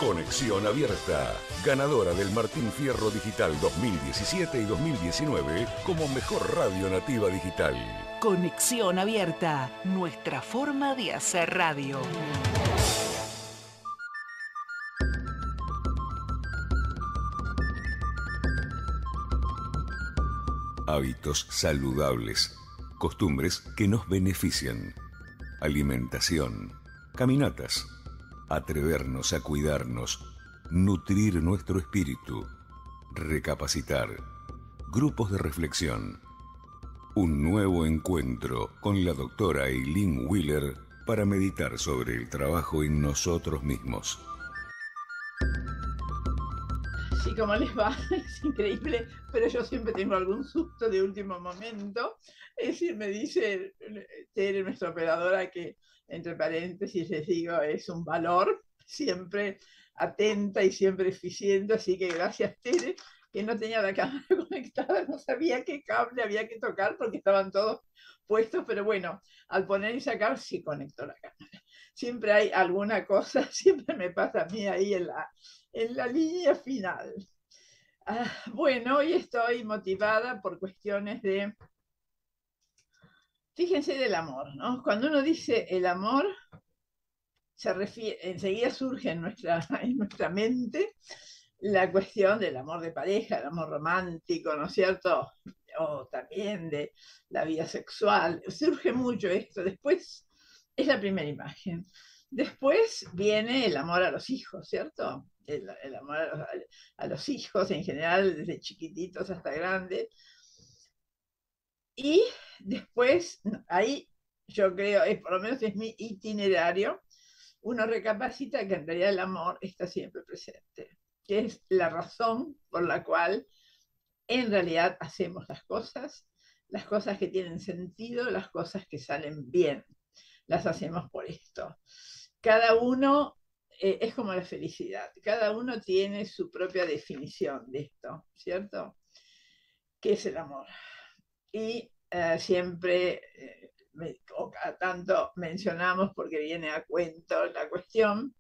Conexión Abierta, ganadora del Martín Fierro Digital 2017 y 2019 como mejor radio nativa digital. Conexión Abierta, nuestra forma de hacer radio. Hábitos saludables, costumbres que nos benefician, alimentación, caminatas, atrevernos a cuidarnos, nutrir nuestro espíritu, recapacitar, grupos de reflexión. Un nuevo encuentro con la doctora Eileen Wheeler para meditar sobre el trabajo en nosotros mismos. Sí, ¿cómo les va? Es increíble, pero yo siempre tengo algún susto de último momento. Es decir, me dice Tere, nuestra operadora, que entre paréntesis les digo, es un valor, siempre atenta y siempre eficiente, así que gracias, Tere, que no tenía la cámara conectada, no sabía qué cable había que tocar porque estaban todos puestos, pero bueno, al poner y sacar sí conectó la cámara. Siempre hay alguna cosa, siempre me pasa a mí ahí en la línea final. Bueno, hoy estoy motivada por cuestiones de, fíjense, del amor, ¿no? Cuando uno dice el amor, se refiere, enseguida surge en nuestra mente la cuestión del amor de pareja, el amor romántico, ¿no es cierto? O también de la vida sexual. Surge mucho esto. Después es la primera imagen. Después viene el amor a los hijos, ¿cierto? El amor a los hijos en general, desde chiquititos hasta grandes. Y después, ahí yo creo, por lo menos es mi itinerario, uno recapacita que en realidad el amor está siempre presente, que es la razón por la cual en realidad hacemos las cosas que tienen sentido, las cosas que salen bien, las hacemos por esto. Cada uno es como la felicidad, cada uno tiene su propia definición de esto, ¿cierto? ¿Qué es el amor? Y siempre, o cada tanto mencionamos, porque viene a cuento la cuestión,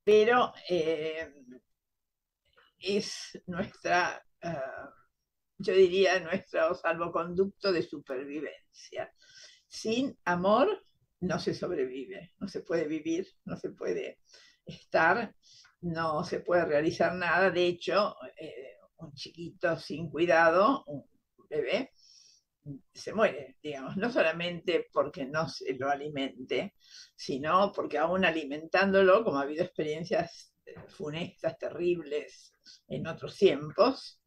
pero es nuestra, yo diría, nuestro salvoconducto de supervivencia. Sin amor no se sobrevive, no se puede vivir, no se puede estar, no se puede realizar nada. De hecho, un chiquito sin cuidado, un bebé, se muere, digamos, no solamente porque no se lo alimente, sino porque aún alimentándolo, como ha habido experiencias funestas, terribles en otros tiempos,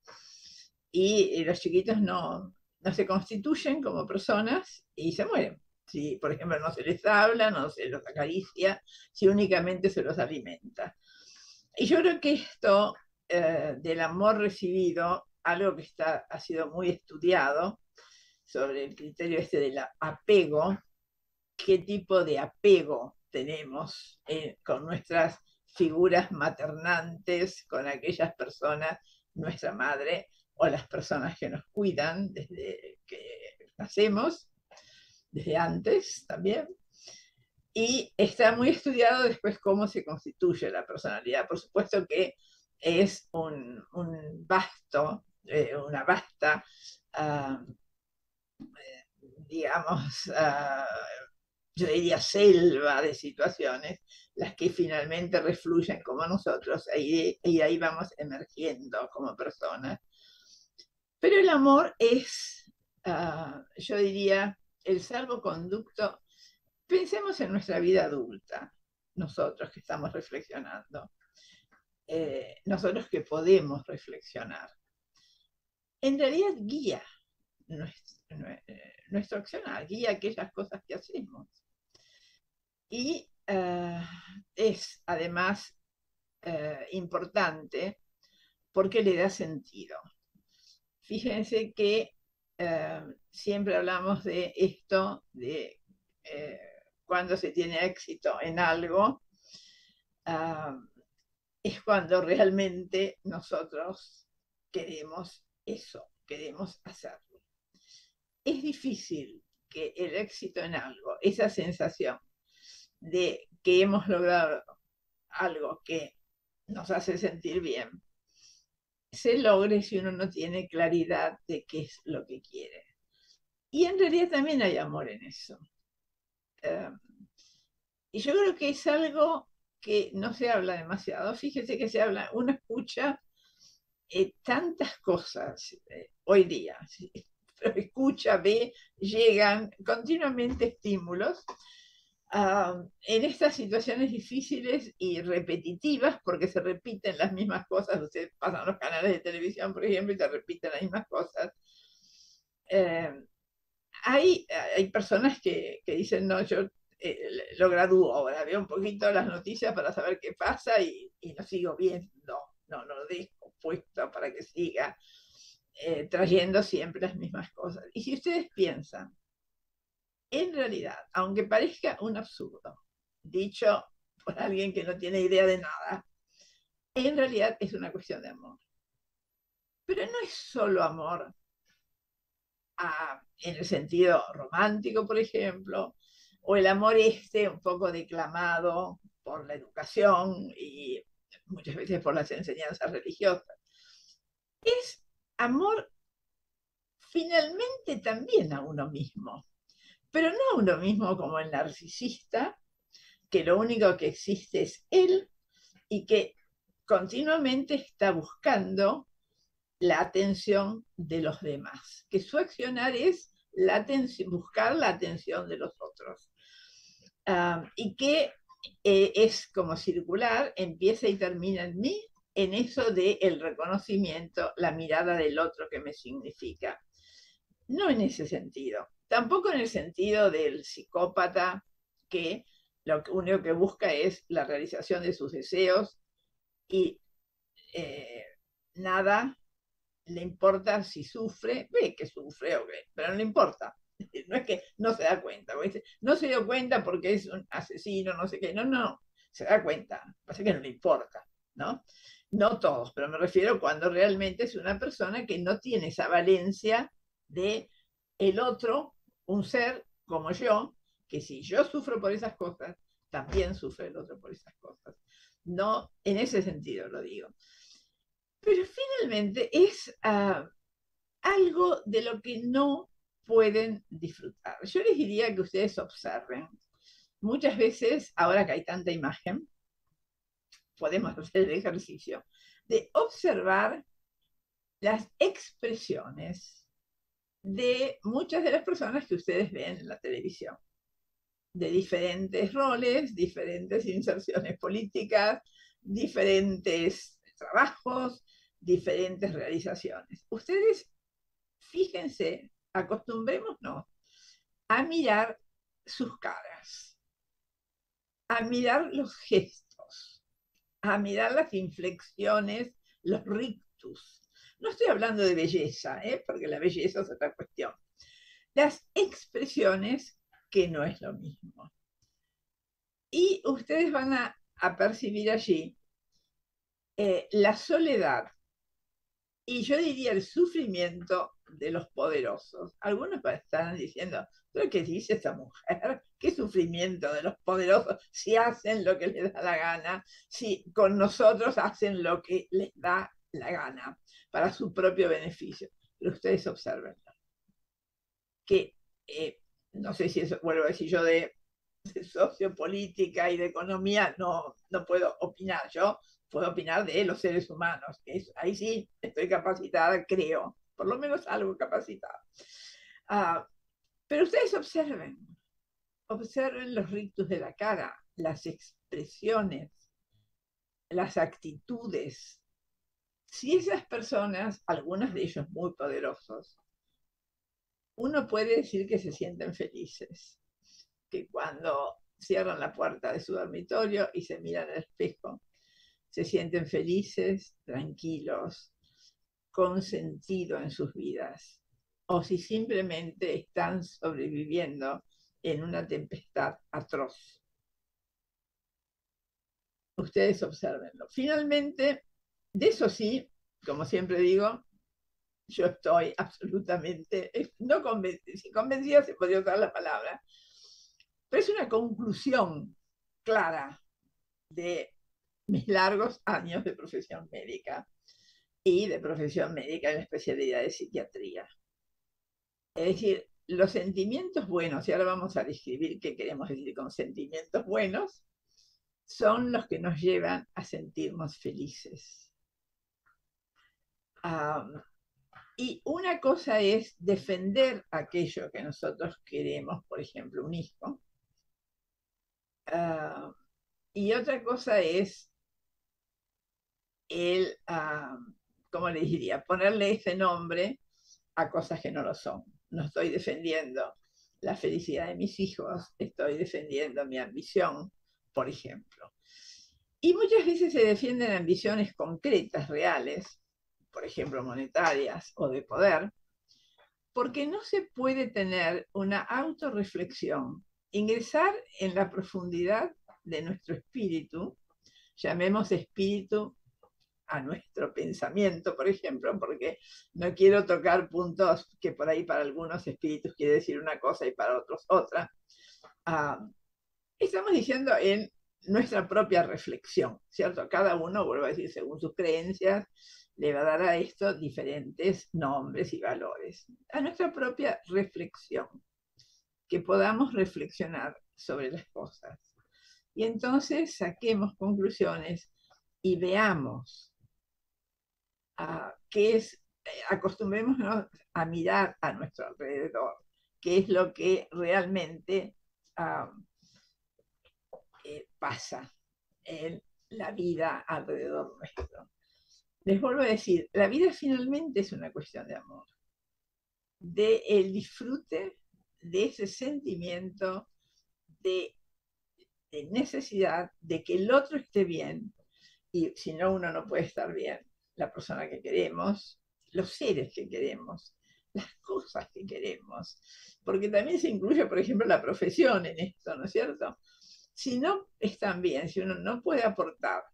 y los chiquitos no se constituyen como personas y se mueren. Si, por ejemplo, no se les habla, no se los acaricia, si únicamente se los alimenta. Y yo creo que esto del amor recibido, algo que ha sido muy estudiado, sobre el criterio este del apego, qué tipo de apego tenemos con nuestras figuras maternantes, con aquellas personas, nuestra madre, o las personas que nos cuidan desde que nacemos, desde antes también. Y está muy estudiado después cómo se constituye la personalidad. Por supuesto que es una vasta digamos, yo diría selva de situaciones, las que finalmente refluyen como nosotros, y ahí vamos emergiendo como personas. Pero el amor es, yo diría, el salvoconducto. Pensemos en nuestra vida adulta, nosotros que estamos reflexionando, nosotros que podemos reflexionar. En realidad guía nuestro accionar, guía aquellas cosas que hacemos. Y es además importante porque le da sentido. Fíjense que siempre hablamos de esto, de cuando se tiene éxito en algo, es cuando realmente nosotros queremos eso, queremos hacerlo. Es difícil que el éxito en algo, esa sensación de que hemos logrado algo que nos hace sentir bien, se logre si uno no tiene claridad de qué es lo que quiere. Y en realidad también hay amor en eso. Y yo creo que es algo que no se habla demasiado. Fíjese que se habla, uno escucha tantas cosas hoy día. ¿Sí? Escucha, ve, llegan continuamente estímulos en estas situaciones difíciles y repetitivas, porque se repiten las mismas cosas. Ustedes pasan los canales de televisión, por ejemplo, y se repiten las mismas cosas. Eh, hay personas que dicen, no, yo lo gradúo ahora, veo un poquito las noticias para saber qué pasa y lo sigo viendo, no lo dejo puesto para que siga trayendo siempre las mismas cosas. Y si ustedes piensan, en realidad, aunque parezca un absurdo, dicho por alguien que no tiene idea de nada, en realidad es una cuestión de amor. Pero no es solo amor en el sentido romántico, por ejemplo, o el amor un poco declamado por la educación y muchas veces por las enseñanzas religiosas. Es amor finalmente también a uno mismo, pero no a uno mismo como el narcisista, que lo único que existe es él y que continuamente está buscando la atención de los demás, que su accionar es buscar la atención de los otros. Y que es como circular, empieza y termina en mí, en eso de el reconocimiento, la mirada del otro que me significa. No en ese sentido, tampoco en el sentido del psicópata que lo único que busca es la realización de sus deseos y nada le importa si sufre, ve que sufre, okay, pero no le importa. No es que no se da cuenta, no se dio cuenta porque es un asesino, no sé qué, no, se da cuenta, pasa que no le importa, ¿no? No todos, pero me refiero cuando realmente es una persona que no tiene esa valencia de el otro, un ser como yo, que si yo sufro por esas cosas, también sufre el otro por esas cosas. No, en ese sentido lo digo. Pero finalmente es algo de lo que no pueden disfrutar. Yo les diría que ustedes observen. Muchas veces, ahora que hay tanta imagen, podemos hacer el ejercicio de observar las expresiones de muchas de las personas que ustedes ven en la televisión, de diferentes roles, diferentes inserciones políticas, diferentes trabajos, diferentes realizaciones. Ustedes fíjense, acostumbrémonos a mirar sus caras, a mirar los gestos, a mirar las inflexiones, los rictus. No estoy hablando de belleza, porque la belleza es otra cuestión. Las expresiones, que no es lo mismo. Y ustedes van a percibir allí la soledad y yo diría el sufrimiento de los poderosos. Algunos estarán diciendo, ¿pero qué dice esta mujer? ¿Qué sufrimiento de los poderosos si hacen lo que les da la gana? Si con nosotros hacen lo que les da la gana para su propio beneficio. Pero ustedes observen que, no sé si eso, vuelvo a decir yo de sociopolítica y de economía, no puedo opinar. Yo puedo opinar de los seres humanos. Ahí sí estoy capacitada, creo, por lo menos algo capacitada. Pero ustedes observen los rictus de la cara, las expresiones, las actitudes. Si esas personas, algunos de ellos muy poderosos, uno puede decir que se sienten felices, que cuando cierran la puerta de su dormitorio y se miran al espejo, se sienten felices, tranquilos, con sentido en sus vidas, o si simplemente están sobreviviendo en una tempestad atroz. Ustedes observenlo. Finalmente, de eso sí, como siempre digo, yo estoy absolutamente, no convencida, si convencida se podría usar la palabra, pero es una conclusión clara de mis largos años de profesión médica y de profesión médica en la especialidad de psiquiatría. Es decir, los sentimientos buenos, y ahora vamos a describir qué queremos decir con sentimientos buenos, son los que nos llevan a sentirnos felices. Y una cosa es defender aquello que nosotros queremos, por ejemplo, un hijo. Y otra cosa es el, ¿cómo le diría? Ponerle ese nombre a cosas que no lo son. No estoy defendiendo la felicidad de mis hijos, estoy defendiendo mi ambición, por ejemplo. Y muchas veces se defienden ambiciones concretas, reales, por ejemplo, monetarias o de poder, porque no se puede tener una autorreflexión, ingresar en la profundidad de nuestro espíritu, llamemos espíritu a nuestro pensamiento, por ejemplo, porque no quiero tocar puntos que por ahí para algunos espíritus quiere decir una cosa y para otros otra. Estamos diciendo en nuestra propia reflexión, ¿cierto? Cada uno, vuelvo a decir, según sus creencias, le va a dar a esto diferentes nombres y valores. A nuestra propia reflexión, que podamos reflexionar sobre las cosas. Y entonces saquemos conclusiones y veamos qué es, acostumbrémonos a mirar a nuestro alrededor, qué es lo que realmente pasa en la vida alrededor nuestro. Les vuelvo a decir, la vida finalmente es una cuestión de amor, de el disfrute de ese sentimiento de necesidad de que el otro esté bien, y si no, uno no puede estar bien. La persona que queremos, los seres que queremos, las cosas que queremos, porque también se incluye, por ejemplo, la profesión en esto, ¿no es cierto? Si no están bien, si uno no puede aportar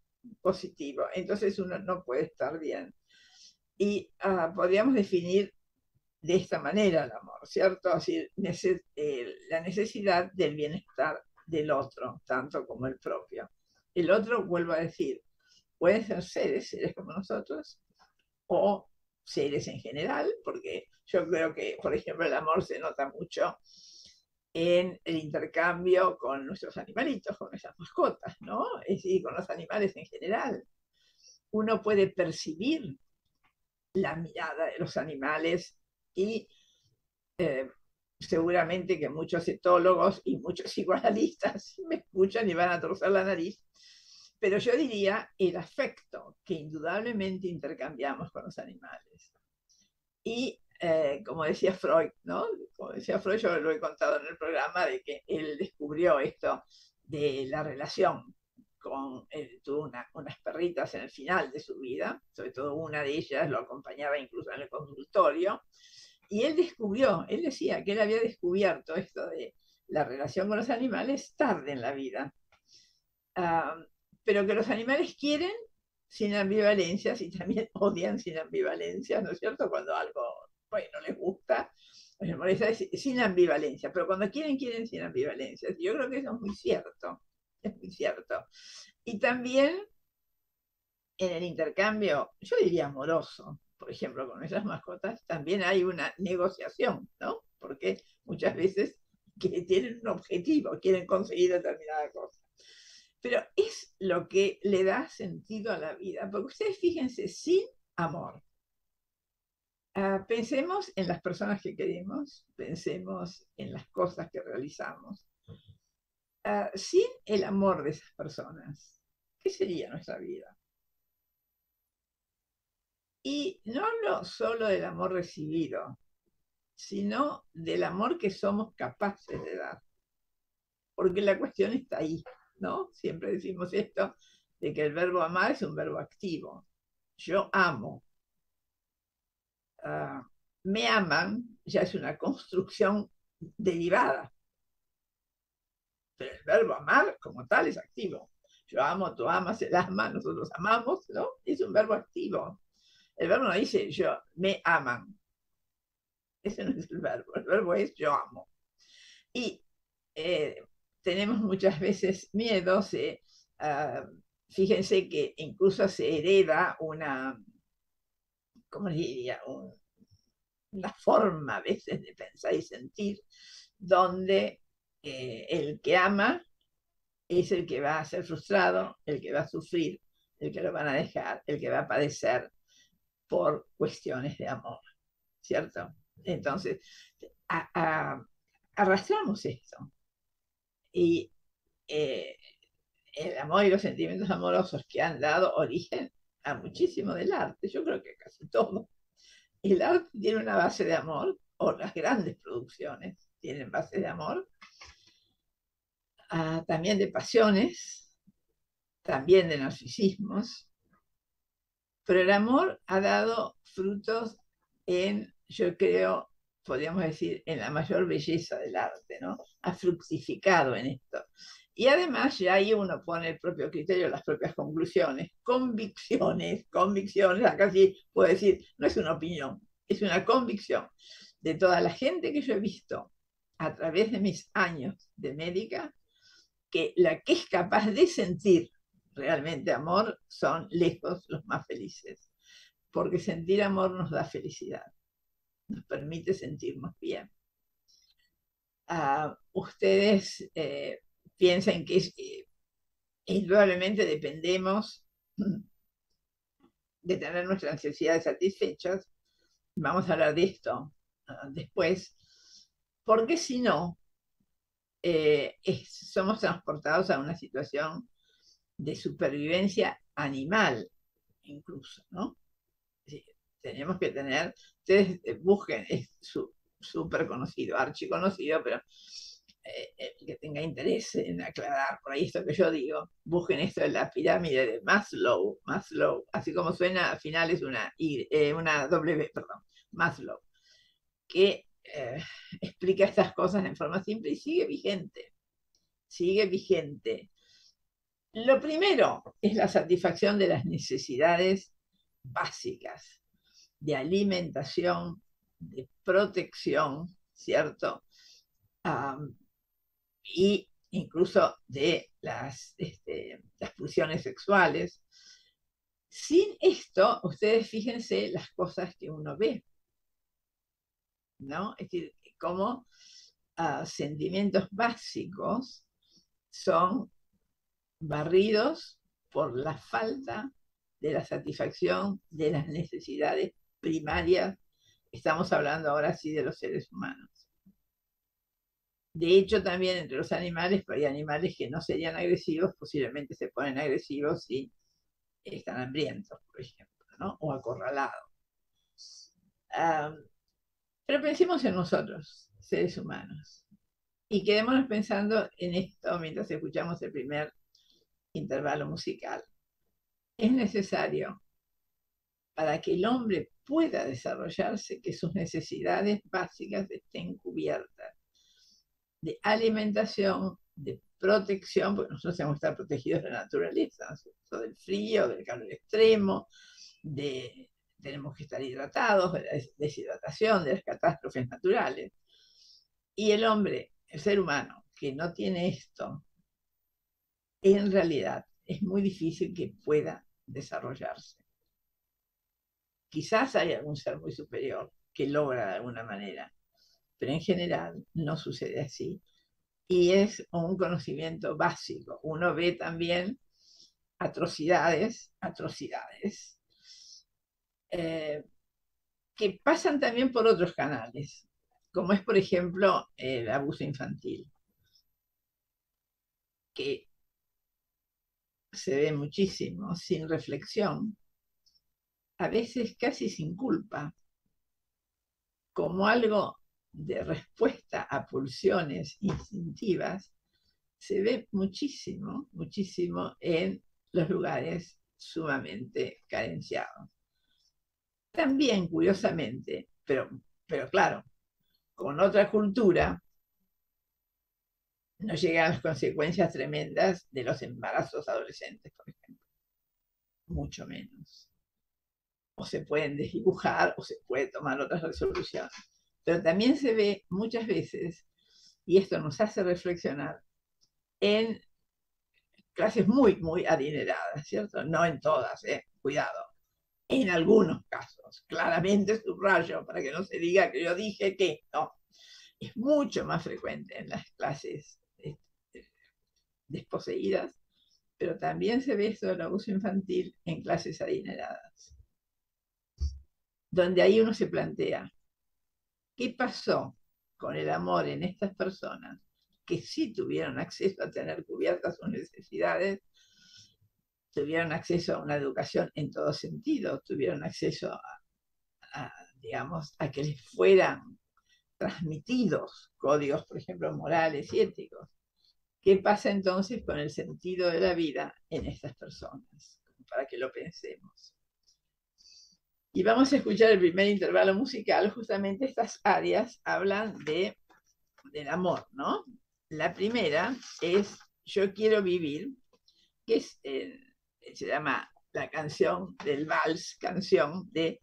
positivo, entonces uno no puede estar bien. Y podríamos definir de esta manera el amor, ¿cierto? Así, la necesidad del bienestar del otro, tanto como el propio. El otro, vuelvo a decir, pueden ser seres como nosotros, o seres en general, porque yo creo que, por ejemplo, el amor se nota mucho en el intercambio con nuestros animalitos, con nuestras mascotas, ¿no? Es decir, con los animales en general. Uno puede percibir la mirada de los animales y seguramente que muchos etólogos y muchos psicoanalistas me escuchan y van a torcer la nariz, pero yo diría el afecto que indudablemente intercambiamos con los animales. Y como decía Freud, ¿no? Como decía Freud, yo lo he contado en el programa, de que él descubrió esto de la relación con, él tuvo unas perritas en el final de su vida, sobre todo una de ellas lo acompañaba incluso en el consultorio, y él descubrió, él decía que él había descubierto esto de la relación con los animales tarde en la vida, pero que los animales quieren sin ambivalencias y también odian sin ambivalencias, ¿no es cierto? Cuando algo, bueno, les gusta, les molesta, sin ambivalencia, pero cuando quieren, quieren sin ambivalencias. Yo creo que eso es muy cierto, es muy cierto. Y también en el intercambio, yo diría amoroso, por ejemplo, con nuestras mascotas, también hay una negociación, ¿no? Porque muchas veces que tienen un objetivo, quieren conseguir determinada cosa. Pero es lo que le da sentido a la vida, porque ustedes fíjense, sin amor, pensemos en las personas que queremos, pensemos en las cosas que realizamos. Sin el amor de esas personas, ¿qué sería nuestra vida? Y no hablo solo del amor recibido, sino del amor que somos capaces de dar. Porque la cuestión está ahí, ¿no? Siempre decimos esto, de que el verbo amar es un verbo activo. Yo amo. Me aman ya es una construcción derivada. Pero el verbo amar como tal es activo. Yo amo, tú amas, él ama, nosotros amamos, ¿no? Es un verbo activo. El verbo no dice yo, me aman. Ese no es el verbo es yo amo. Y tenemos muchas veces miedos fíjense que incluso se hereda una, ¿cómo diría? Una forma a veces de pensar y sentir, donde el que ama es el que va a ser frustrado, el que va a sufrir, el que lo van a dejar, el que va a padecer por cuestiones de amor, ¿cierto? Entonces, a, a, arrastramos esto. Y eh, el amor y los sentimientos amorosos que han dado origen a muchísimo del arte, yo creo que casi todo. El arte tiene una base de amor, o las grandes producciones tienen base de amor, también de pasiones, también de narcisismos, pero el amor ha dado frutos en, yo creo, podríamos decir, en la mayor belleza del arte, ¿no? Ha fructificado en esto. Y además ya ahí uno pone el propio criterio, las propias conclusiones, convicciones, acá sí puedo decir, no es una opinión, es una convicción de toda la gente que yo he visto a través de mis años de médica, que la que es capaz de sentir realmente amor son lejos los más felices, porque sentir amor nos da felicidad, nos permite sentirnos bien. Ustedes piensan que indudablemente dependemos de tener nuestras necesidades satisfechas. Vamos a hablar de esto después, porque si no, somos transportados a una situación de supervivencia animal, incluso, ¿no? Sí, tenemos que tener, ustedes busquen, es súper conocido, archiconocido, pero el que tenga interés en aclarar por ahí esto que yo digo, busquen esto de la pirámide de Maslow, Maslow, así como suena, al final es una W, perdón, Maslow, que explica estas cosas en forma simple y sigue vigente, sigue vigente. Lo primero es la satisfacción de las necesidades básicas de alimentación, de protección, ¿cierto? Y incluso de las pulsiones sexuales. Sin esto, ustedes fíjense las cosas que uno ve, ¿no? Es decir, cómo sentimientos básicos son barridos por la falta de la satisfacción de las necesidades primarias. Estamos hablando ahora sí de los seres humanos. De hecho, también entre los animales, pero hay animales que no serían agresivos, posiblemente se ponen agresivos si están hambrientos, por ejemplo, ¿no? O acorralados. Pero pensemos en nosotros, seres humanos, y quedémonos pensando en esto mientras escuchamos el primer intervalo musical. Es necesario, para que el hombre pueda desarrollarse, que sus necesidades básicas estén cubiertas de alimentación, de protección, porque nosotros tenemos que estar protegidos de la naturaleza, ¿no? Del frío, del calor extremo, tenemos que estar hidratados, de la deshidratación, de las catástrofes naturales. Y el hombre, el ser humano, que no tiene esto, en realidad es muy difícil que pueda desarrollarse. Quizás hay algún ser muy superior que logra de alguna manera, pero en general no sucede así. Y es un conocimiento básico. Uno ve también atrocidades, que pasan también por otros canales, como es, por ejemplo, el abuso infantil, que se ve muchísimo, sin reflexión, a veces casi sin culpa, como algo de respuesta a pulsiones instintivas, se ve muchísimo, muchísimo en los lugares sumamente carenciados. También, curiosamente, pero claro, con otra cultura, no llegan las consecuencias tremendas de los embarazos adolescentes, por ejemplo. Mucho menos. O se pueden desdibujar o se puede tomar otras resoluciones. Pero también se ve muchas veces, y esto nos hace reflexionar, en clases muy, muy adineradas, ¿cierto? No en todas, cuidado. En algunos casos, claramente subrayo para que no se diga que yo dije que no. Es mucho más frecuente en las clases desposeídas, pero también se ve esto del abuso infantil en clases adineradas, donde ahí uno se plantea, ¿qué pasó con el amor en estas personas que sí tuvieron acceso a tener cubiertas sus necesidades, tuvieron acceso a una educación en todo sentido, tuvieron acceso digamos, a que les fueran transmitidos códigos, por ejemplo, morales y éticos? ¿Qué pasa entonces con el sentido de la vida en estas personas? Para que lo pensemos. Y vamos a escuchar el primer intervalo musical. Justamente estas áreas hablan del amor, ¿no? La primera es Yo quiero vivir, que es, se llama la canción del vals, canción de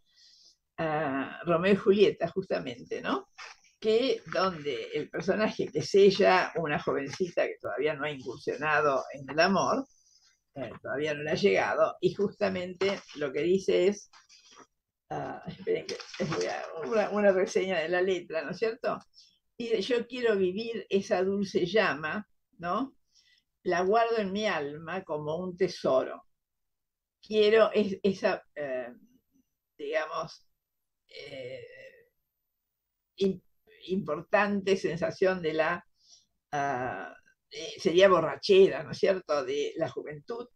Romeo y Julieta, justamente, ¿no? Que donde el personaje, que es ella, una jovencita que todavía no ha incursionado en el amor, todavía no le ha llegado, y justamente lo que dice es, esperen que una reseña de la letra, ¿no es cierto? Y yo quiero vivir esa dulce llama, ¿no? La guardo en mi alma como un tesoro. Quiero esa, digamos, eh, importante sensación de la, sería borrachera, ¿no es cierto?, de la juventud,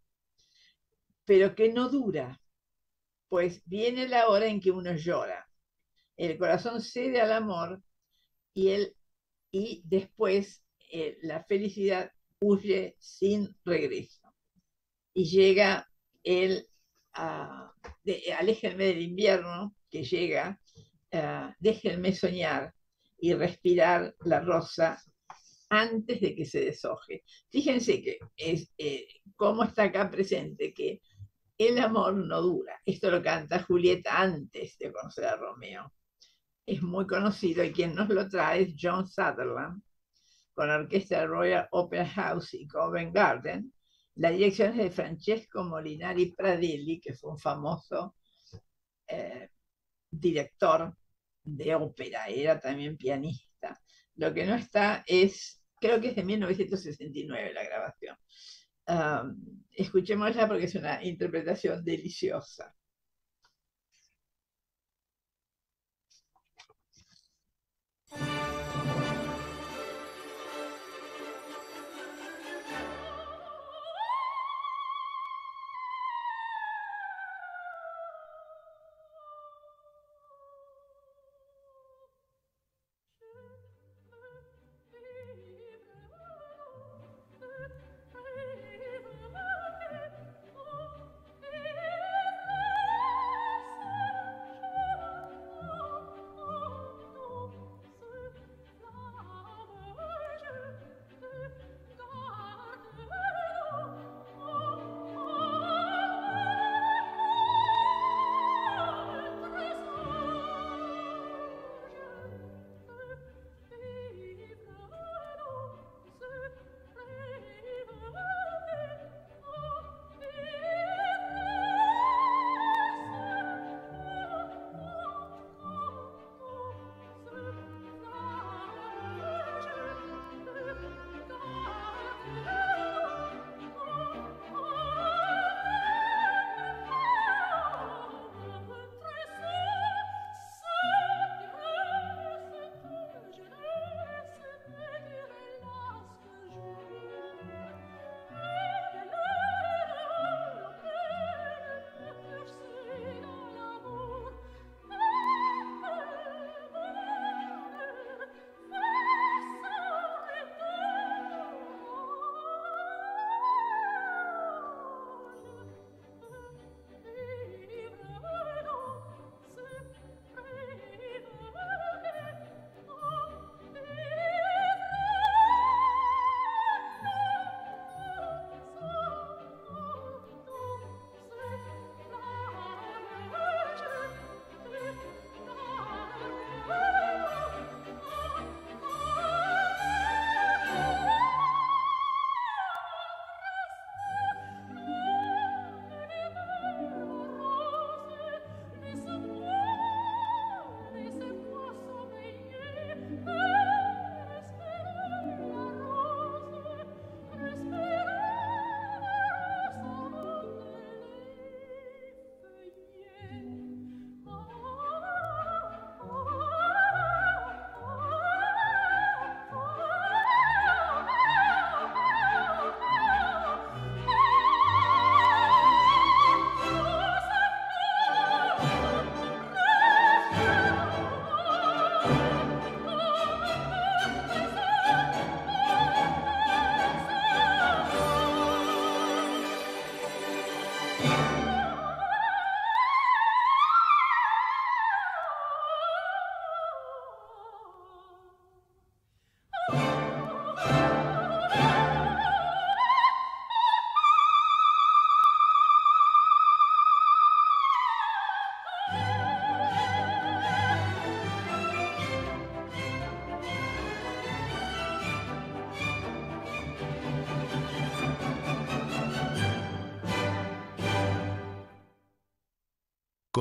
pero que no dura, pues viene la hora en que uno llora. El corazón cede al amor y después la felicidad huye sin regreso. Y llega el aléjenme del invierno, que llega, déjenme soñar y respirar la rosa antes de que se deshoje. Fíjense que es cómo está acá presente que el amor no dura. Esto lo canta Julieta antes de conocer a Romeo. Es muy conocido y quien nos lo trae es John Sutherland, con la orquesta Royal Opera House y Covent Garden. La dirección es de Francesco Molinari Pradelli, que fue un famoso director de ópera, era también pianista. Lo que no está es, creo que es de 1969 la grabación. Escuchémosla porque es una interpretación deliciosa.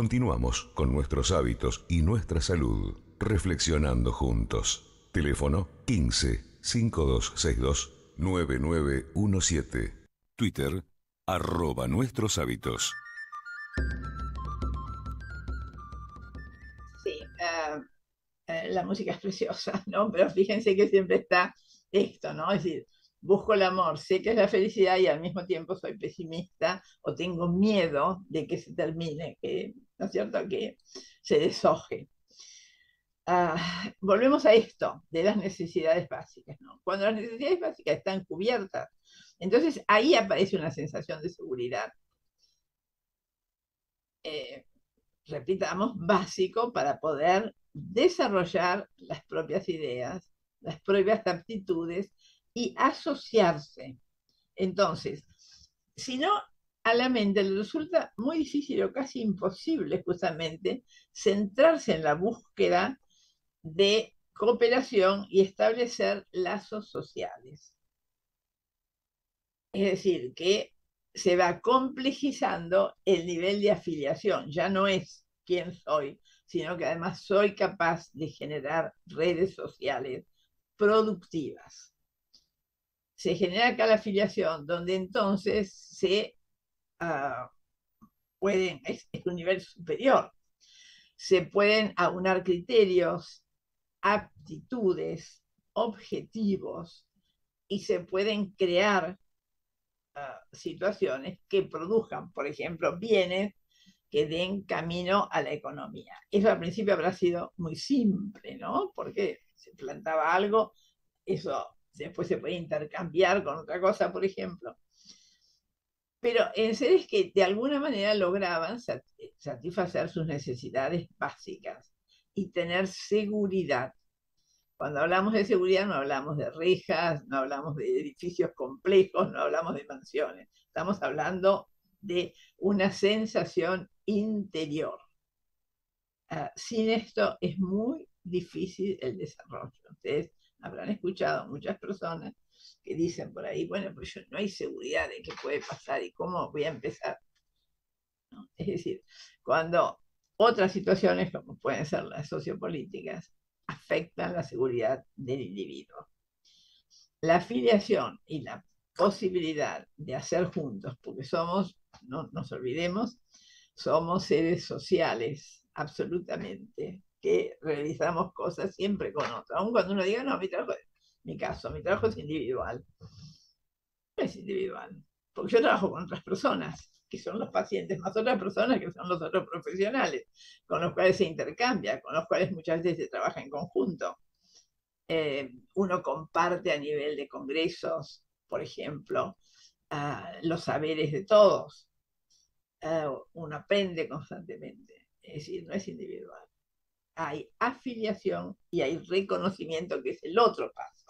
Continuamos con nuestros hábitos y nuestra salud, reflexionando juntos. Teléfono 15 5262 9917. Twitter, @nuestros hábitos. Sí, la música es preciosa, ¿no? Pero fíjense que siempre está esto, ¿no? Es decir, busco el amor, sé que es la felicidad y al mismo tiempo soy pesimista o tengo miedo de que se termine, que, ¿no es cierto?, que se deshoje. Volvemos a esto de las necesidades básicas, ¿no? Cuando las necesidades básicas están cubiertas, entonces ahí aparece una sensación de seguridad. Eh, Repitamos, básico para poder desarrollar las propias ideas, las propias aptitudes y asociarse. Entonces, si no, a la mente le resulta muy difícil o casi imposible justamente centrarse en la búsqueda de cooperación y establecer lazos sociales. Es decir, que se va complejizando el nivel de afiliación. Ya no es quién soy, sino que además soy capaz de generar redes sociales productivas. Se genera acá la afiliación, donde entonces se uh, pueden, es un nivel superior, se pueden aunar criterios, aptitudes, objetivos, y se pueden crear situaciones que produzcan, por ejemplo, bienes que den camino a la economía. Eso al principio habrá sido muy simple, ¿no? Porque se plantaba algo, eso después se puede intercambiar con otra cosa, por ejemplo. Pero en seres que de alguna manera lograban satisfacer sus necesidades básicas y tener seguridad. Cuando hablamos de seguridad no hablamos de rejas, no hablamos de edificios complejos, no hablamos de mansiones. Estamos hablando de una sensación interior. Sin esto es muy difícil el desarrollo. Ustedes habrán escuchado muchas personas que dicen por ahí, bueno, pues yo no hay seguridad de qué puede pasar y cómo voy a empezar, ¿no? Es decir, cuando otras situaciones, como pueden ser las sociopolíticas, afectan la seguridad del individuo. La afiliación y la posibilidad de hacer juntos, porque somos, no nos olvidemos, somos seres sociales, absolutamente, que realizamos cosas siempre con otros. Aun cuando uno diga, no, mi trabajo es individual. No es individual, porque yo trabajo con otras personas, que son los pacientes, más otras personas que son los otros profesionales, con los cuales se intercambia, con los cuales muchas veces se trabaja en conjunto. Uno comparte a nivel de congresos, por ejemplo, los saberes de todos. Uno aprende constantemente, es decir, no es individual. Hay afiliación y hay reconocimiento, que es el otro paso.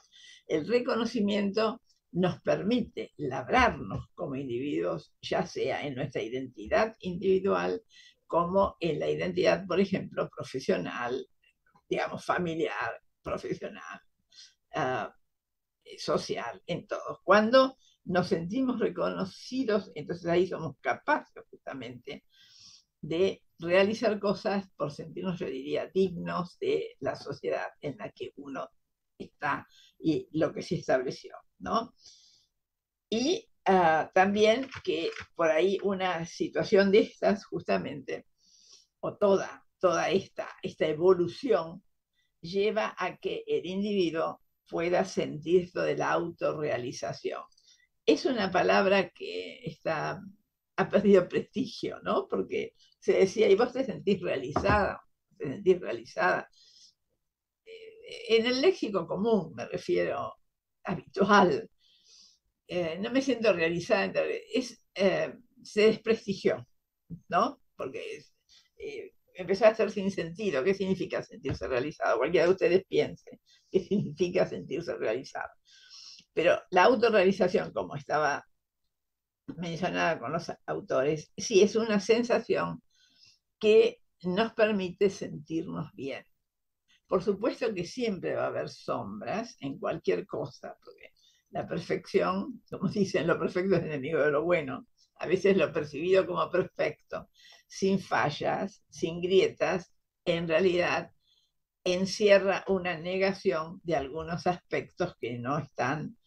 El reconocimiento nos permite labrarnos como individuos, ya sea en nuestra identidad individual, como en la identidad, por ejemplo, profesional, digamos, familiar, profesional, uh, social, en todos. Cuando nos sentimos reconocidos, entonces ahí somos capaces justamente de realizar cosas por sentirnos, yo diría, dignos de la sociedad en la que uno está y lo que se estableció, ¿no? Y también que por ahí una situación de estas, justamente, o toda esta evolución, lleva a que el individuo pueda sentir esto de la autorrealización. Es una palabra que ha perdido prestigio, ¿no? Porque se decía, y vos te sentís realizada, te sentís realizada. En el léxico común, me refiero, habitual, no me siento realizada, se desprestigió, ¿no? Porque empezó a hacer sin sentido. ¿Qué significa sentirse realizado? Cualquiera de ustedes piense qué significa sentirse realizado. Pero la autorrealización, como estaba mencionada con los autores, sí es una sensación que nos permite sentirnos bien. Por supuesto que siempre va a haber sombras en cualquier cosa, porque la perfección, como dicen, lo perfecto es enemigo de lo bueno. A veces lo percibido como perfecto, sin fallas, sin grietas, en realidad encierra una negación de algunos aspectos que no están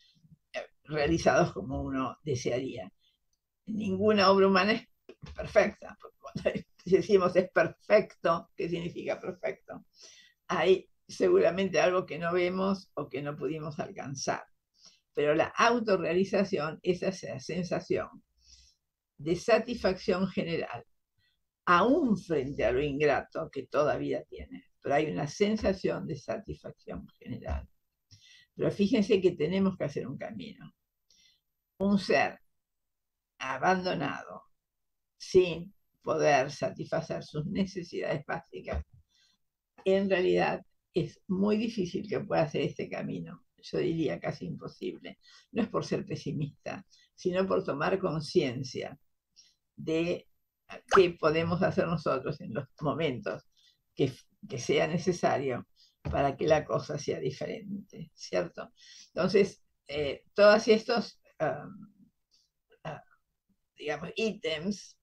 realizados como uno desearía. Ninguna obra humana es perfecta. Cuando decimos es perfecto, ¿qué significa perfecto? Hay seguramente algo que no vemos o que no pudimos alcanzar. Pero la autorrealización es esa sensación de satisfacción general, aún frente a lo ingrato que toda vida tiene. Pero hay una sensación de satisfacción general. Pero fíjense que tenemos que hacer un camino. Un ser abandonado, sin poder satisfacer sus necesidades básicas, en realidad es muy difícil que pueda hacer este camino. Yo diría casi imposible. No es por ser pesimista, sino por tomar conciencia de qué podemos hacer nosotros en los momentos que sea necesario para que la cosa sea diferente, ¿cierto? Entonces, todos estos, digamos, ítems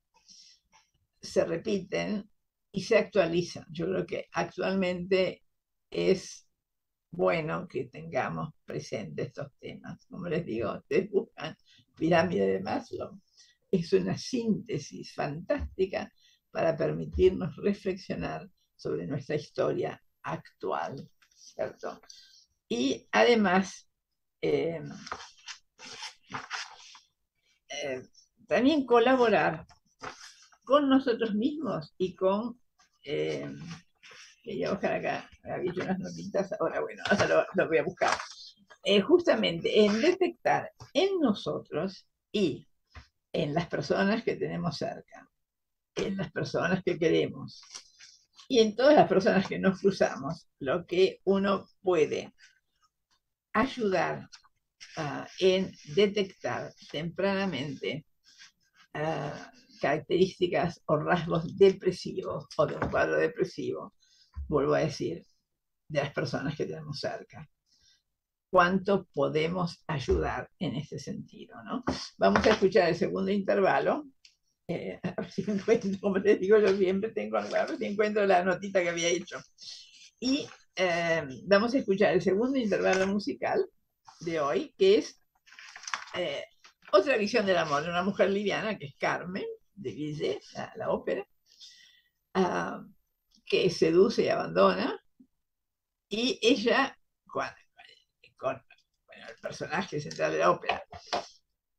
se repiten y se actualizan. Yo creo que actualmente es bueno que tengamos presentes estos temas. Como les digo, ustedes buscan pirámide de Maslow. Es una síntesis fantástica para permitirnos reflexionar sobre nuestra historia actual, ¿cierto? Y además, también colaborar con nosotros mismos y con, quería buscar acá, había hecho unas notitas, ahora bueno, ahora lo voy a buscar, justamente en detectar en nosotros y en las personas que tenemos cerca, en las personas que queremos y en todas las personas que nos cruzamos, lo que uno puede ayudar en detectar tempranamente características o rasgos depresivos o de un cuadro depresivo, vuelvo a decir, de las personas que tenemos cerca. ¿Cuánto podemos ayudar en ese sentido, ¿no? Vamos a escuchar el segundo intervalo. A ver si encuentro, como les digo, yo siempre tengo a ver si encuentro la notita que había hecho. Y vamos a escuchar el segundo intervalo musical de hoy, que es otra visión del amor de una mujer liviana, que es Carmen, de Bizet, la ópera, que seduce y abandona, y ella, con el personaje central de la ópera,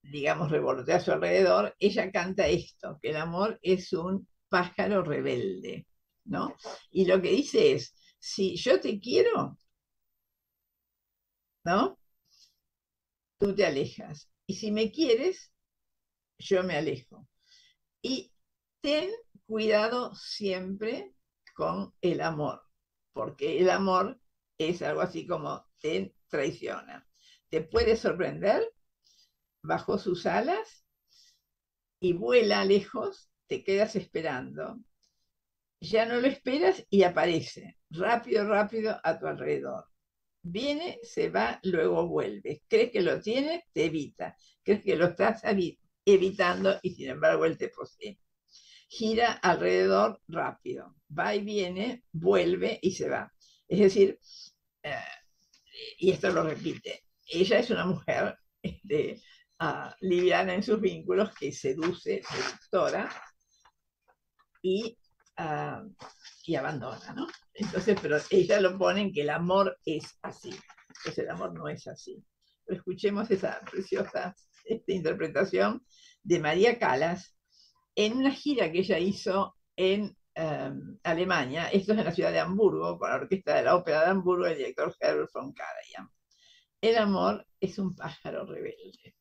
digamos, revolotea a su alrededor, ella canta esto, que el amor es un pájaro rebelde, ¿no? Y lo que dice es, si yo te quiero, ¿no? Tú te alejas. Y si me quieres, yo me alejo. Y ten cuidado siempre con el amor, porque el amor es algo así como te traiciona. Te puede sorprender bajo sus alas y vuela lejos, te quedas esperando. Ya no lo esperas y aparece rápido, rápido a tu alrededor. Viene, se va, luego vuelve. Crees que lo tienes, te evita. Crees que lo estás evitando y sin embargo él te posee. Gira alrededor rápido, va y viene, vuelve y se va. Es decir, eh, y esto lo repite, ella es una mujer liviana en sus vínculos, que seduce, seductora, y, y abandona, ¿no? Entonces, pero ella lo pone en que el amor es así. Pues el amor no es así. Pero escuchemos esa preciosa interpretación de María Callas en una gira que ella hizo en Alemania. Esto es en la ciudad de Hamburgo, con la orquesta de la ópera de Hamburgo, el director Herbert von Karajan. El amor es un pájaro rebelde.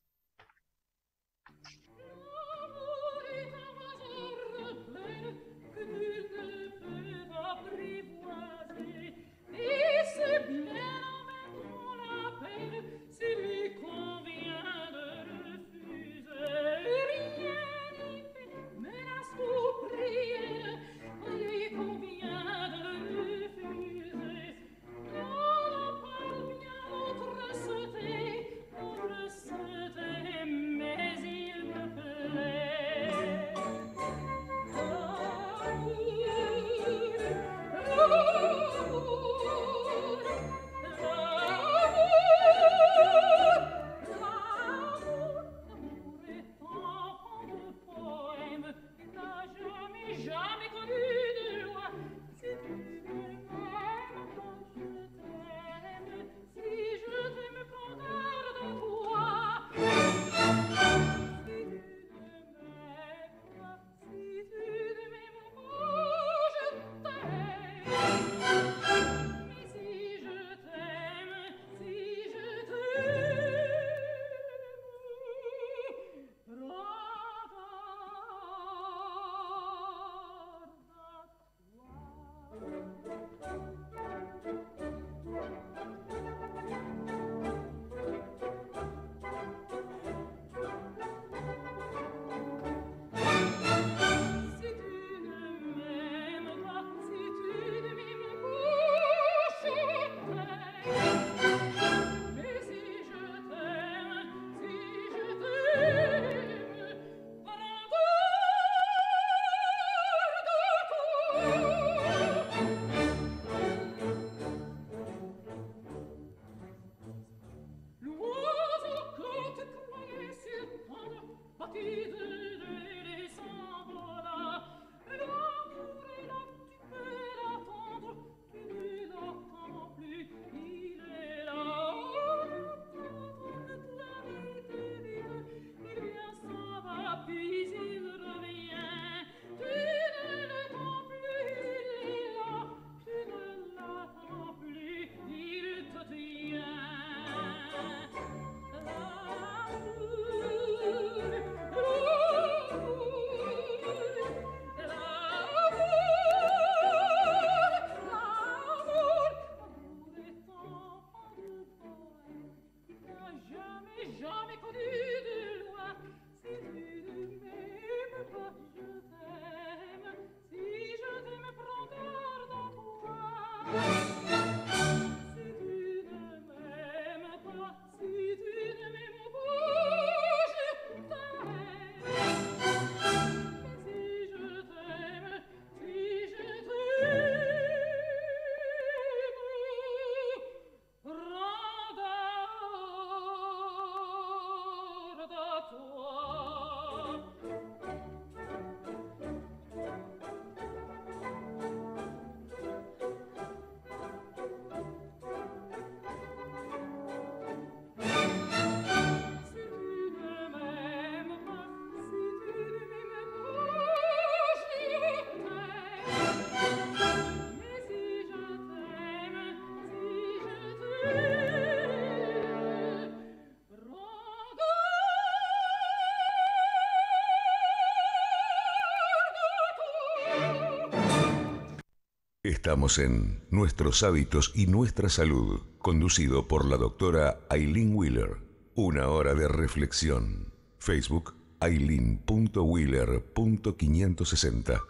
Estamos en Nuestros Hábitos y Nuestra Salud, conducido por la doctora Aileen Wheeler. Una hora de reflexión. Facebook, aileen.wheeler.560.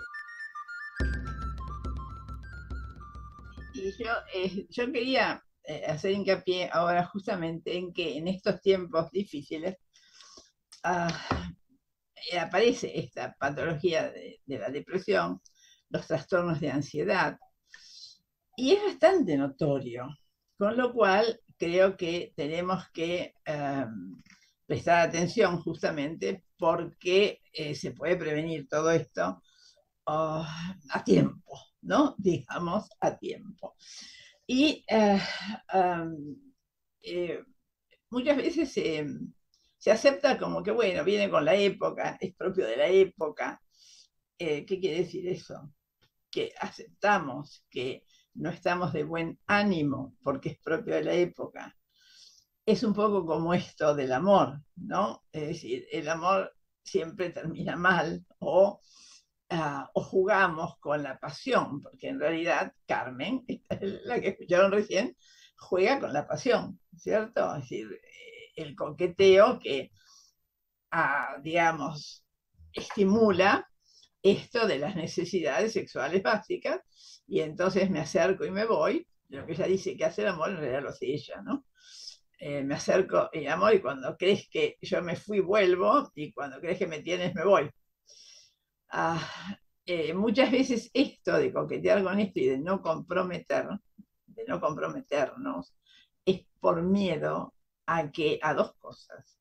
Y yo quería hacer hincapié ahora justamente en que en estos tiempos difíciles aparece esta patología de la depresión, los trastornos de ansiedad, y es bastante notorio, con lo cual creo que tenemos que prestar atención justamente porque se puede prevenir todo esto a tiempo, ¿no? Digamos, a tiempo. Y muchas veces se acepta como que, bueno, viene con la época, es propio de la época. ¿Qué quiere decir eso? Que aceptamos que no estamos de buen ánimo porque es propio de la época. Es un poco como esto del amor, ¿no? Es decir, el amor siempre termina mal o jugamos con la pasión, porque en realidad Carmen, la que escucharon recién, juega con la pasión, ¿cierto? Es decir, el coqueteo que, digamos, estimula esto de las necesidades sexuales básicas, y entonces me acerco y me voy. Lo que ella dice que hace el amor, en realidad lo hace ella, ¿no? Me acerco y amo, y cuando crees que yo me fui, vuelvo, y cuando crees que me tienes, me voy. Muchas veces esto de coquetear con esto y de no comprometernos, es por miedo a dos cosas: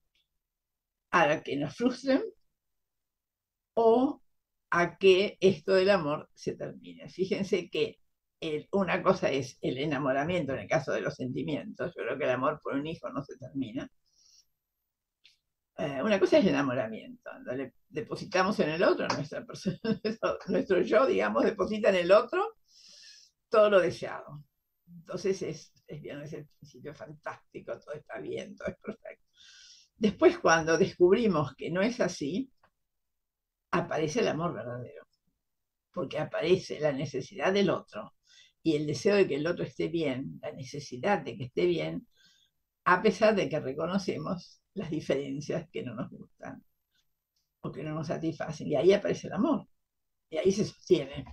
a que nos frustren o a que esto del amor se termine. Fíjense que una cosa es el enamoramiento en el caso de los sentimientos. Yo creo que el amor por un hijo no se termina. Una cosa es el enamoramiento, donde depositamos en el otro, nuestro yo, digamos, deposita en el otro todo lo deseado. Entonces es el principio fantástico, todo está bien, todo es perfecto. Después, cuando descubrimos que no es así, aparece el amor verdadero, porque aparece la necesidad del otro y el deseo de que el otro esté bien, la necesidad de que esté bien, a pesar de que reconocemos las diferencias que no nos gustan o que no nos satisfacen. Y ahí aparece el amor, y ahí se sostiene,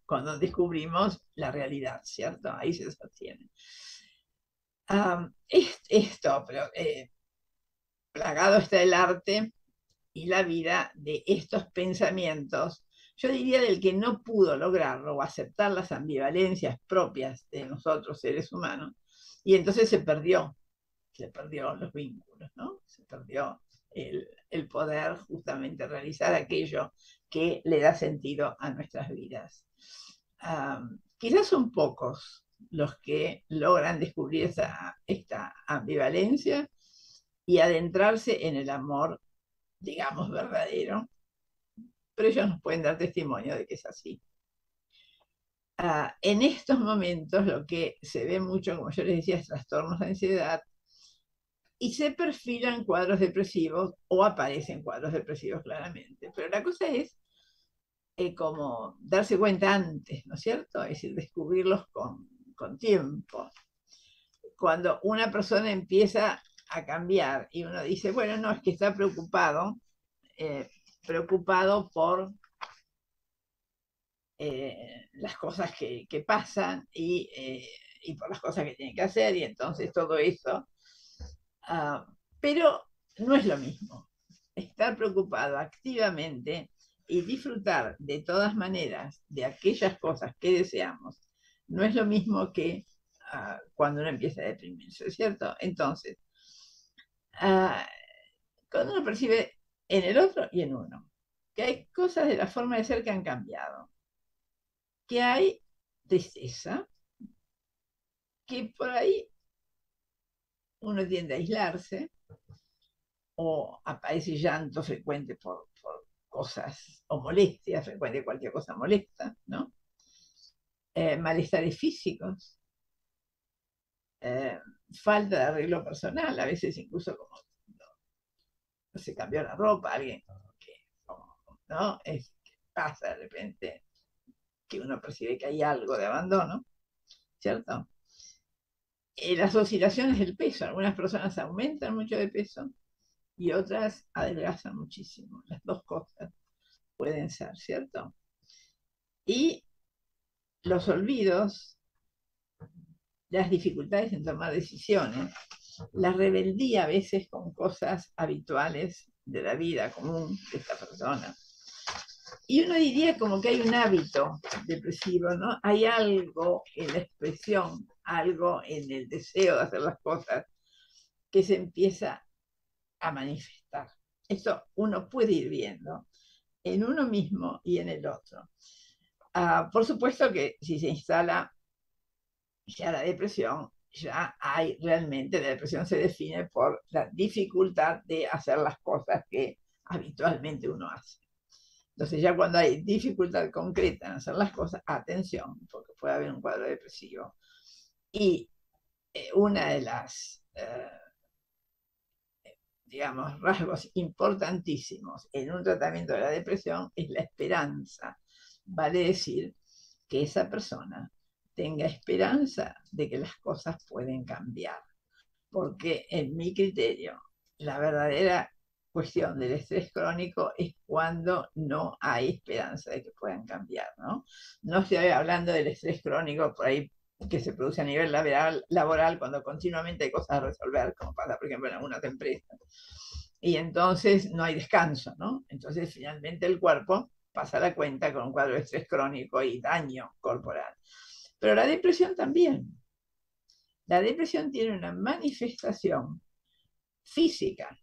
cuando descubrimos la realidad, ¿cierto? Ahí se sostiene. Pero plagado está el arte y la vida de estos pensamientos, yo diría del que no pudo lograrlo o aceptar las ambivalencias propias de nosotros seres humanos, y entonces se perdió los vínculos, ¿no? Se perdió el poder justamente realizar aquello que le da sentido a nuestras vidas. Quizás son pocos los que logran descubrir esta ambivalencia y adentrarse en el amor, digamos, verdadero, pero ellos nos pueden dar testimonio de que es así. En estos momentos lo que se ve mucho, como yo les decía, es trastornos de ansiedad y se perfilan cuadros depresivos o aparecen cuadros depresivos claramente. Pero la cosa es como darse cuenta antes, ¿no es cierto? Es decir, descubrirlos con tiempo. Cuando una persona empieza a cambiar y uno dice, bueno, no, es que está preocupado, preocupado por las cosas que pasan y por las cosas que tiene que hacer, y entonces todo eso. Pero no es lo mismo. Estar preocupado activamente y disfrutar de todas maneras de aquellas cosas que deseamos, no es lo mismo que cuando uno empieza a deprimirse, ¿cierto? Entonces, uh, cuando uno percibe en el otro y en uno, que hay cosas de la forma de ser que han cambiado, que hay tristeza, que por ahí uno tiende a aislarse o aparece llanto frecuente por cosas o molestias, frecuente cualquier cosa molesta, ¿no? Malestares físicos, eh, falta de arreglo personal, a veces incluso como no se cambió la ropa, alguien que, ¿no? Pasa de repente que uno percibe que hay algo de abandono, ¿cierto? Las oscilaciones del peso, algunas personas aumentan mucho de peso y otras adelgazan muchísimo. Las dos cosas pueden ser, ¿cierto? Y los olvidos, las dificultades en tomar decisiones, la rebeldía a veces con cosas habituales de la vida común de esta persona. Y uno diría como que hay un hábito depresivo, ¿no? Hay algo en la expresión, algo en el deseo de hacer las cosas que se empieza a manifestar. Esto uno puede ir viendo en uno mismo y en el otro. Por supuesto que si se instala ya la depresión, ya hay realmente, la depresión se define por la dificultad de hacer las cosas que habitualmente uno hace. Entonces ya cuando hay dificultad concreta en hacer las cosas, atención, porque puede haber un cuadro depresivo. Y una de las, digamos, rasgos importantísimos en un tratamiento de la depresión es la esperanza. Vale decir que esa persona tenga esperanza de que las cosas pueden cambiar. Porque en mi criterio, la verdadera cuestión del estrés crónico es cuando no hay esperanza de que puedan cambiar, ¿no? No estoy hablando del estrés crónico por ahí que se produce a nivel laboral cuando continuamente hay cosas a resolver, como pasa, por ejemplo, en algunas empresas. Y entonces no hay descanso, ¿no? Entonces finalmente el cuerpo pasa la cuenta con un cuadro de estrés crónico y daño corporal. Pero la depresión también. La depresión tiene una manifestación física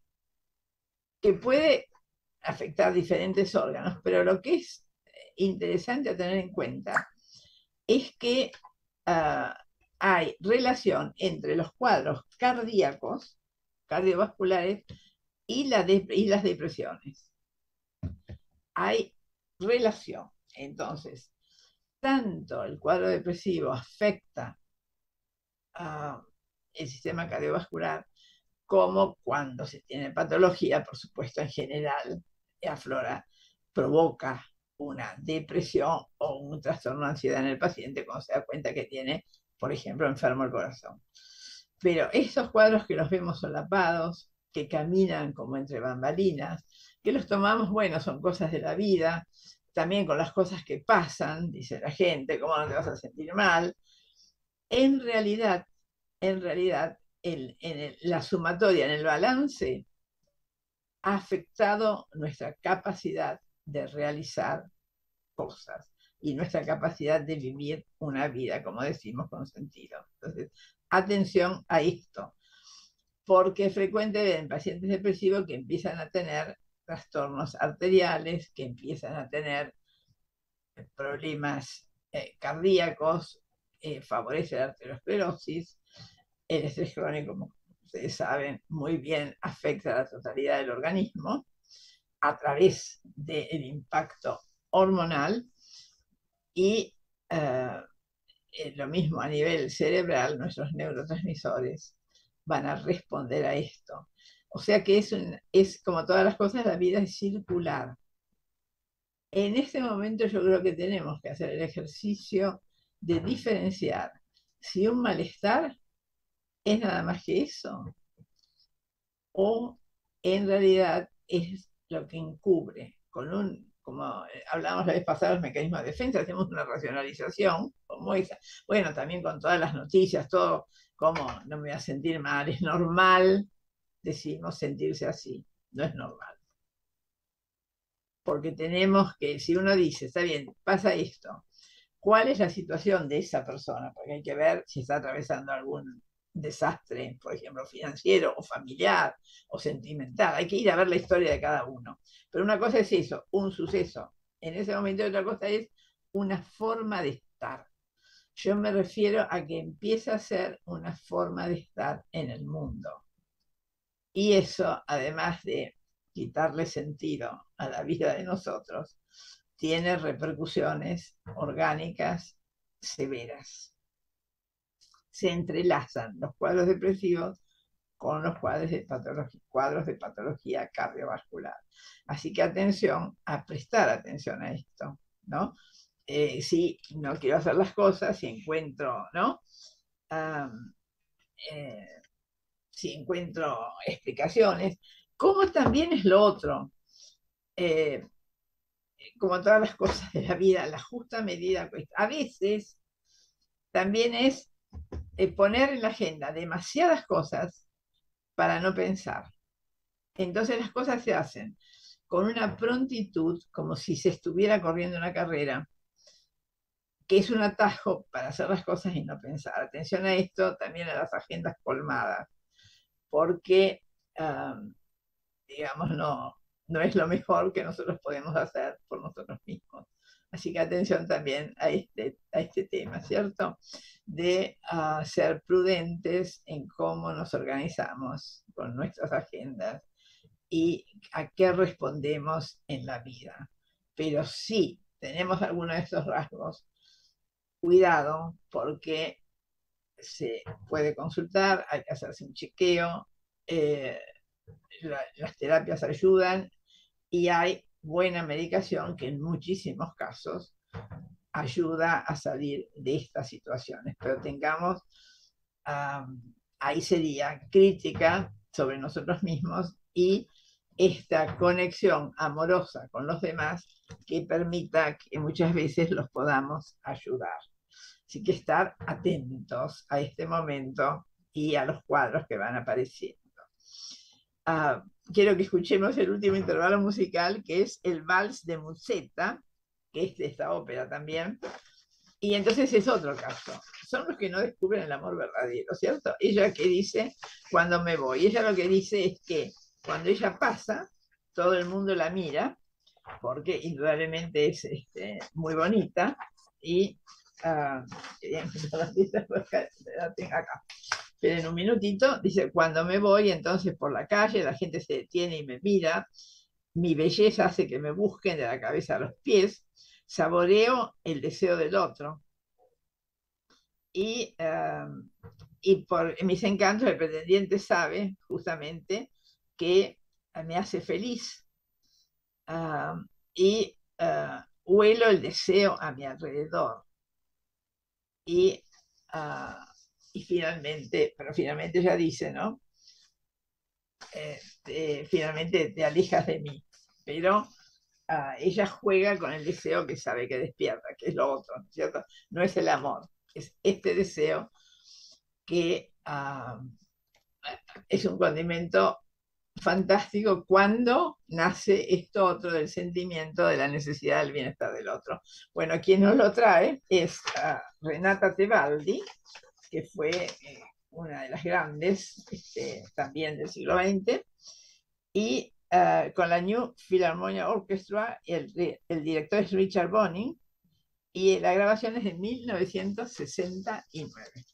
que puede afectar diferentes órganos, pero lo que es interesante a tener en cuenta es que hay relación entre los cuadros cardíacos, cardiovasculares, y las depresiones. Hay relación. Entonces, tanto el cuadro depresivo afecta el sistema cardiovascular como cuando se tiene patología, por supuesto, en general, aflora, provoca una depresión o un trastorno de ansiedad en el paciente cuando se da cuenta que tiene, por ejemplo, enfermo el corazón. Pero esos cuadros que los vemos solapados, que caminan como entre bambalinas, que los tomamos, bueno, son cosas de la vida, también con las cosas que pasan, dice la gente, ¿cómo no te vas a sentir mal? En realidad, la sumatoria, en el balance, ha afectado nuestra capacidad de realizar cosas y nuestra capacidad de vivir una vida, como decimos, con sentido. Entonces, atención a esto. porque es frecuente ver en pacientes depresivos que empiezan a tener trastornos arteriales, que empiezan a tener problemas cardíacos, favorece la arteriosclerosis. El estrés crónico, como ustedes saben muy bien, afecta a la totalidad del organismo a través del impacto hormonal y lo mismo a nivel cerebral, nuestros neurotransmisores van a responder a esto. O sea que es como todas las cosas, la vida es circular. En este momento yo creo que tenemos que hacer el ejercicio de diferenciar si un malestar es nada más que eso o en realidad es lo que encubre como hablábamos la vez pasada, los mecanismos de defensa, hacemos una racionalización como esa. Bueno, también con todas las noticias, todo, como no me voy a sentir mal, es normal, decimos sentirse así, no es normal. Porque tenemos que, si uno dice, está bien, pasa esto, ¿cuál es la situación de esa persona? Porque hay que ver si está atravesando algún desastre, por ejemplo, financiero o familiar o sentimental. Hay que ir a ver la historia de cada uno. Pero una cosa es eso, un suceso. En ese momento otra cosa es una forma de estar. Yo me refiero a que empieza a ser una forma de estar en el mundo. Y eso, además de quitarle sentido a la vida de nosotros, tiene repercusiones orgánicas severas. Se entrelazan los cuadros depresivos con los cuadros de patología cardiovascular. Así que atención a prestar atención a esto, ¿no? Si no quiero hacer las cosas, si encuentro, ¿no? Um, eh, si encuentro explicaciones, como también es lo otro. Eh, como todas las cosas de la vida, la justa medida cuesta. A veces también es poner en la agenda demasiadas cosas para no pensar. Entonces las cosas se hacen con una prontitud, como si se estuviera corriendo una carrera, que es un atajo para hacer las cosas y no pensar. Atención a esto, también a las agendas colmadas, porque, digamos, no es lo mejor que nosotros podemos hacer por nosotros mismos. Así que atención también a este tema, ¿cierto? De ser prudentes en cómo nos organizamos con nuestras agendas y a qué respondemos en la vida. Pero si tenemos alguno de estos rasgos, cuidado, porque se puede consultar, hay que hacerse un chequeo, las terapias ayudan y hay buena medicación que en muchísimos casos ayuda a salir de estas situaciones. Pero tengamos, ahí sería crítica sobre nosotros mismos y esta conexión amorosa con los demás que permita que muchas veces los podamos ayudar. Así que estar atentos a este momento y a los cuadros que van apareciendo. Quiero que escuchemos el último intervalo musical, que es el Vals de Musetta, que es de esta ópera también. Y entonces es otro caso. Son los que no descubren el amor verdadero, ¿cierto? Ella que dice, cuando me voy. Ella lo que dice es que cuando ella pasa, todo el mundo la mira, porque indudablemente es muy bonita, y acá. Esperen un minutito, dice, cuando me voy, entonces por la calle, la gente se detiene y me mira, mi belleza hace que me busquen de la cabeza a los pies, saboreo el deseo del otro, y, por mis encantos el pretendiente sabe justamente que me hace feliz, y huelo el deseo a mi alrededor. Y, finalmente, pero finalmente ella dice, ¿no? Finalmente te alejas de mí, pero ella juega con el deseo que sabe que despierta, que es lo otro, ¿cierto? No es el amor, es este deseo que es un condimento fantástico cuando nace esto otro del sentimiento de la necesidad del bienestar del otro. Bueno, quien nos lo trae es Renata Tebaldi, que fue una de las grandes, también del siglo XX, y con la New Philharmonia Orchestra, el director es Richard Boning, y la grabación es de 1969.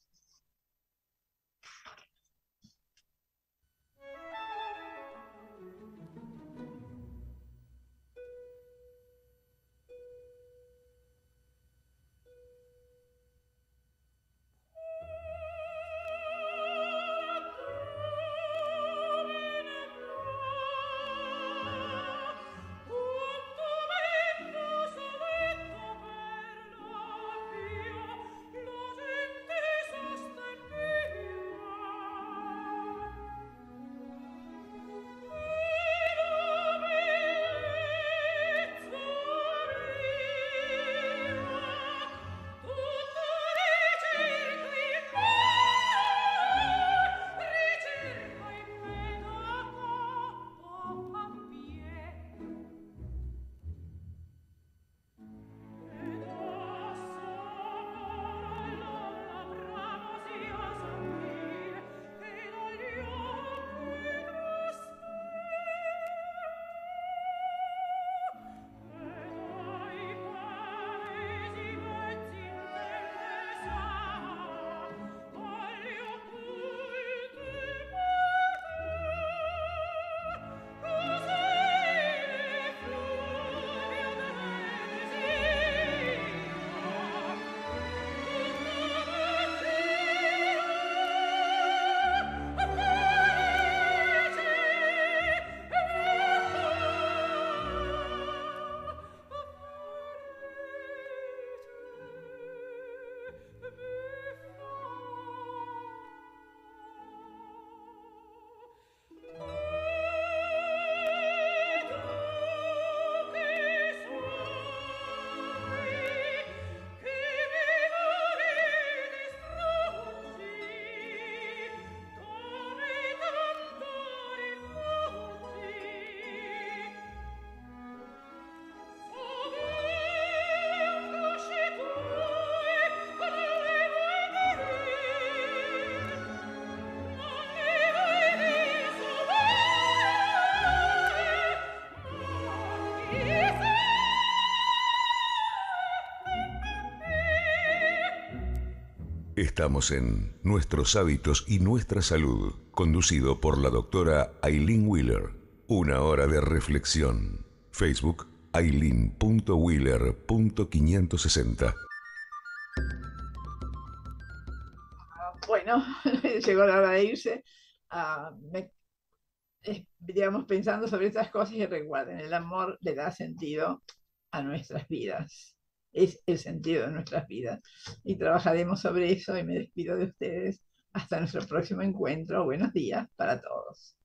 Estamos en Nuestros hábitos y nuestra salud, conducido por la doctora Aileen Wheeler. Una hora de reflexión. Facebook, aileen.wheeler.560. Bueno, llegó la hora de irse. Digamos, pensando sobre estas cosas, y recuerden, el amor le da sentido a nuestras vidas. Es el sentido de nuestras vidas. Y trabajaremos sobre eso, y me despido de ustedes. Hasta nuestro próximo encuentro. Buenos días para todos.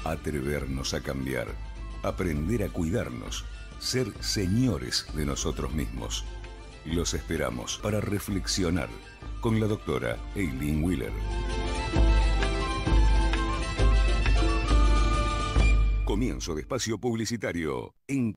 Atrevernos a cambiar, aprender a cuidarnos, ser señores de nosotros mismos. Los esperamos para reflexionar con la doctora Aileen Wheeler. Comienzo de espacio publicitario en